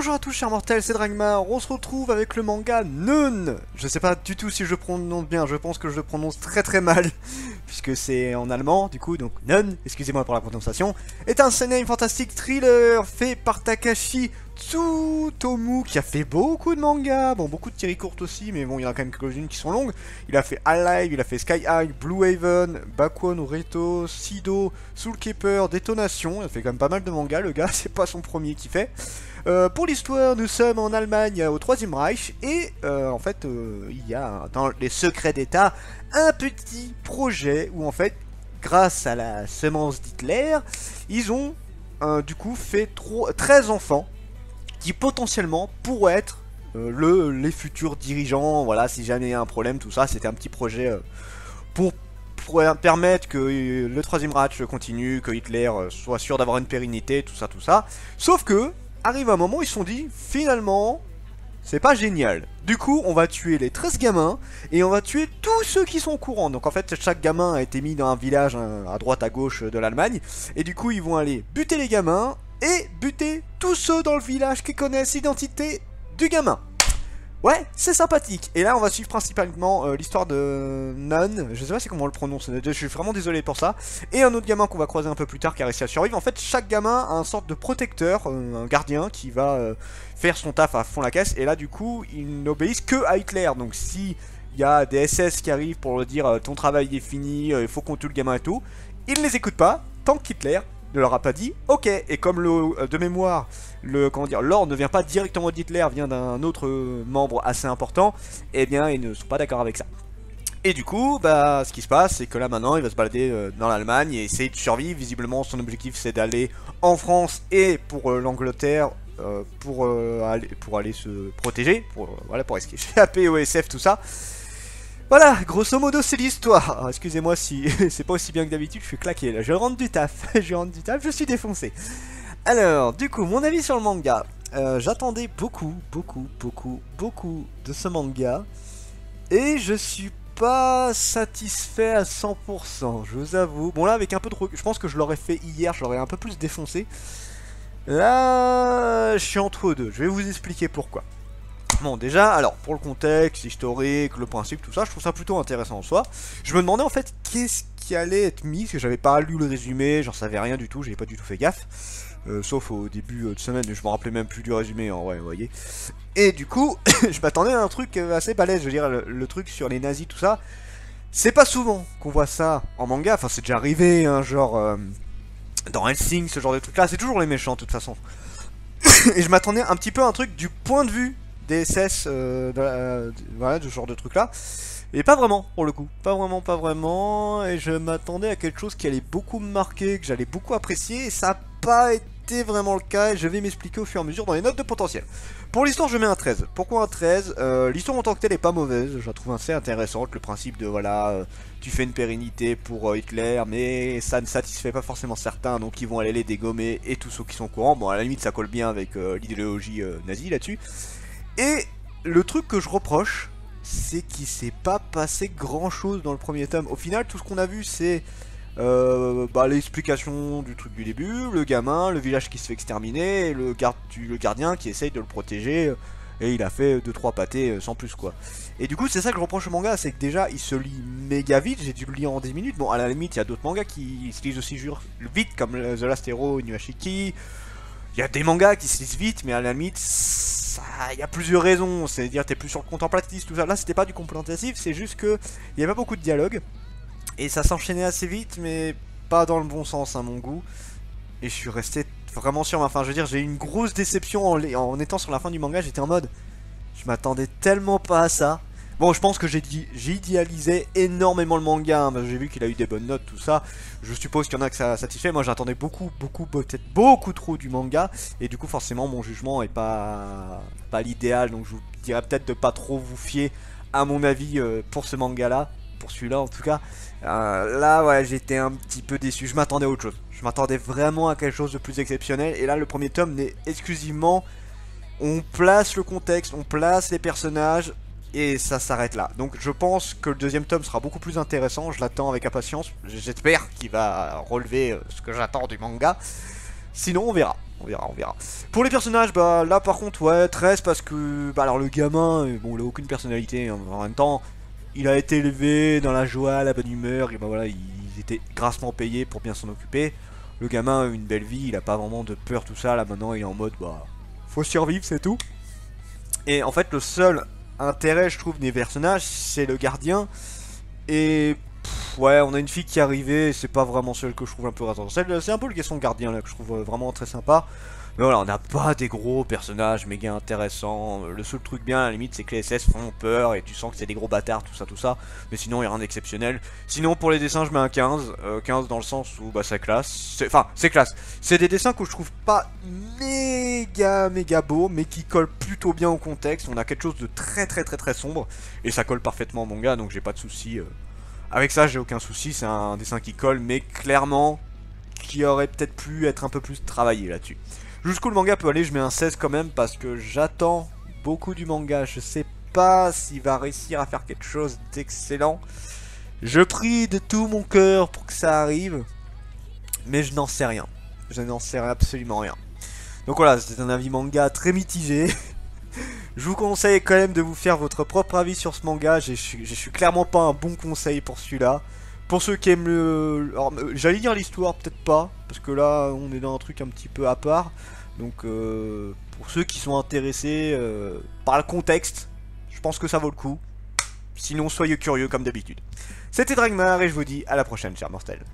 Bonjour à tous chers mortels, c'est Dragmar, on se retrouve avec le manga Nun. Je sais pas du tout si je prononce bien, je pense que je le prononce très mal, puisque c'est en allemand, du coup, donc Nun, excusez-moi pour la prononciation, est un seinen fantastique thriller fait par Takashi Tsutomu, qui a fait beaucoup de mangas, bon beaucoup de séries courtes aussi, mais bon il y en a quand même quelques-unes qui sont longues. Il a fait Alive, il a fait Sky High, Blue Haven, Bakuon Ureto, Sido, Soulkeeper, Détonation, il a fait quand même pas mal de mangas le gars, c'est pas son premier qu'il fait. Pour l'histoire, nous sommes en Allemagne au Troisième Reich et en fait il y a dans les secrets d'État un petit projet où en fait grâce à la semence d'Hitler ils ont du coup fait 13 enfants qui potentiellement pourraient être les futurs dirigeants, voilà, si jamais il y a un problème, tout ça, c'était un petit projet pour permettre que le Troisième Reich continue, que Hitler soit sûr d'avoir une pérennité, tout ça. Sauf que, arrive un moment où ils se sont dit, finalement, c'est pas génial. Du coup, on va tuer les 13 gamins, et on va tuer tous ceux qui sont au courant. Donc en fait, chaque gamin a été mis dans un village à droite, à gauche de l'Allemagne, et du coup, ils vont aller buter les gamins, et buter tous ceux dans le village qui connaissent l'identité du gamin. Ouais, c'est sympathique. Et là, on va suivre principalement l'histoire de Nun. Je sais pas comment on le prononce, je suis vraiment désolé pour ça. Et un autre gamin qu'on va croiser un peu plus tard qui a réussi à survivre. En fait, chaque gamin a une sorte de protecteur, un gardien qui va faire son taf à fond la caisse. Et là, du coup, ils n'obéissent que à Hitler. Donc si il y a des SS qui arrivent pour leur dire ton travail est fini, il faut qu'on tue le gamin et tout, ils ne les écoutent pas tant qu'Hitler ne leur a pas dit ok. Et comme de mémoire l'ordre ne vient pas directement d'Hitler, vient d'un autre membre assez important, eh bien ils ne sont pas d'accord avec ça. Et du coup, bah ce qui se passe, c'est que là maintenant il va se balader dans l'Allemagne et essayer de survivre. Visiblement son objectif c'est d'aller en France et pour l'Angleterre pour aller se protéger, pour échapper au SF, tout ça. Voilà, grosso modo c'est l'histoire. Excusez-moi si c'est pas aussi bien que d'habitude, je suis claqué là, je rentre du taf, je suis défoncé. Alors, du coup, mon avis sur le manga. J'attendais beaucoup de ce manga. Et je suis pas satisfait à 100%, je vous avoue. Bon là, avec un peu de recul, je pense que je l'aurais fait hier, je l'aurais un peu plus défoncé. Là, je suis entre deux, je vais vous expliquer pourquoi. Bon déjà, alors pour le contexte historique, le principe, tout ça, je trouve ça plutôt intéressant en soi. Je me demandais en fait qu'est-ce qui allait être mis, parce que j'avais pas lu le résumé, j'en savais rien du tout, j'avais pas du tout fait gaffe. Sauf au début de semaine, je me rappelais même plus du résumé en vrai, vous voyez. Et du coup, je m'attendais à un truc assez balèze, je veux dire, le truc sur les nazis, tout ça. C'est pas souvent qu'on voit ça en manga, enfin c'est déjà arrivé, hein, genre dans Hellsing, ce genre de truc là, c'est toujours les méchants de toute façon. Et je m'attendais un petit peu à un truc du point de vue des SS, voilà, de ce genre de truc là. Et pas vraiment, pour le coup. Pas vraiment. Et je m'attendais à quelque chose qui allait beaucoup me marquer, que j'allais beaucoup apprécier. Et ça n'a pas été vraiment le cas. Et je vais m'expliquer au fur et à mesure dans les notes de potentiel. Pour l'histoire, je mets un 13. Pourquoi un 13? L'histoire en tant que telle est pas mauvaise. Je la trouve assez intéressante. Le principe de, voilà, tu fais une pérennité pour Hitler, mais ça ne satisfait pas forcément certains. Donc ils vont aller les dégommer et tous ceux qui sont au courant. Bon, à la limite, ça colle bien avec l'idéologie nazie là-dessus. Et le truc que je reproche, c'est qu'il s'est pas passé grand chose dans le premier tome. Au final, tout ce qu'on a vu, c'est l'explication du truc du début, le gamin, le village qui se fait exterminer, et le gardien qui essaye de le protéger, et il a fait 2-3 pâtés sans plus quoi. Et du coup, c'est ça que je reproche au manga, c'est que déjà, il se lit méga vite, j'ai dû le lire en 10 minutes. Bon, à la limite, il y a d'autres mangas qui se lisent aussi vite, comme The Last Hero, Inuyashiki. Il y a des mangas qui se lisent vite, mais à la limite, il y a plusieurs raisons. C'est-à-dire, t'es plus sur le contemplatif, tout ça. Là, c'était pas du contemplatif, c'est juste que il y avait pas beaucoup de dialogue. Et ça s'enchaînait assez vite, mais pas dans le bon sens, à mon goût. Et je suis resté vraiment sur ma fin. Je veux dire, j'ai eu une grosse déception en étant sur la fin du manga. J'étais en mode, je m'attendais tellement pas à ça. Bon, je pense que j'ai idéalisé énormément le manga, hein, j'ai vu qu'il a eu des bonnes notes, tout ça. Je suppose qu'il y en a que ça satisfait. Moi, j'attendais peut-être beaucoup trop du manga. Et du coup, forcément, mon jugement est pas l'idéal. Donc, je vous dirais peut-être de pas trop vous fier à mon avis pour ce manga-là. Pour celui-là, en tout cas. Là, ouais, j'étais un petit peu déçu. Je m'attendais à autre chose. Je m'attendais vraiment à quelque chose de plus exceptionnel. Et là, le premier tome n'est exclusivement... On place le contexte, on place les personnages... Et ça s'arrête là. Donc je pense que le deuxième tome sera beaucoup plus intéressant. Je l'attends avec impatience. J'espère qu'il va relever ce que j'attends du manga. Sinon on verra. On verra, on verra. Pour les personnages, bah là par contre, ouais, 13 parce que, bah alors le gamin, bon, il a aucune personnalité, hein. En même temps, il a été élevé dans la joie, la bonne humeur, et bah voilà, il était grassement payé pour bien s'en occuper. Le gamin a une belle vie, il a pas vraiment de peur, tout ça, là maintenant il est en mode, bah, faut survivre, c'est tout. Et en fait, le seul intérêt, je trouve, des personnages, c'est le gardien. Et ouais, on a une fille qui est arrivée, c'est pas vraiment celle que je trouve un peu rassurante. C'est un peu le garçon gardien là que je trouve vraiment très sympa. Mais voilà, on n'a pas des gros personnages méga intéressants. Le seul truc bien à la limite, c'est que les SS font peur et tu sens que c'est des gros bâtards, tout ça, tout ça. Mais sinon, il n'y a rien d'exceptionnel. Sinon, pour les dessins, je mets un 15. 15 dans le sens où bah, c'est classe. Enfin, c'est classe. C'est des dessins que je trouve pas méga beaux, mais qui collent plutôt bien au contexte. On a quelque chose de très sombre. Et ça colle parfaitement au manga, donc j'ai pas de soucis. Avec ça, j'ai aucun souci. C'est un dessin qui colle, mais clairement, qui aurait peut-être pu être un peu plus travaillé là-dessus. Jusqu'où le manga peut aller, je mets un 16 quand même parce que j'attends beaucoup du manga. Je sais pas s'il va réussir à faire quelque chose d'excellent. Je prie de tout mon cœur pour que ça arrive, mais je n'en sais rien. Je n'en sais absolument rien. Donc voilà, c'est un avis manga très mitigé. Je vous conseille quand même de vous faire votre propre avis sur ce manga. Je suis clairement pas un bon conseil pour celui-là. Pour ceux qui aiment le... Alors, j'allais dire l'histoire, peut-être pas. Parce que là, on est dans un truc un petit peu à part. Donc, pour ceux qui sont intéressés par le contexte, je pense que ça vaut le coup. Sinon, soyez curieux comme d'habitude. C'était Dragmar et je vous dis à la prochaine, chers mortels.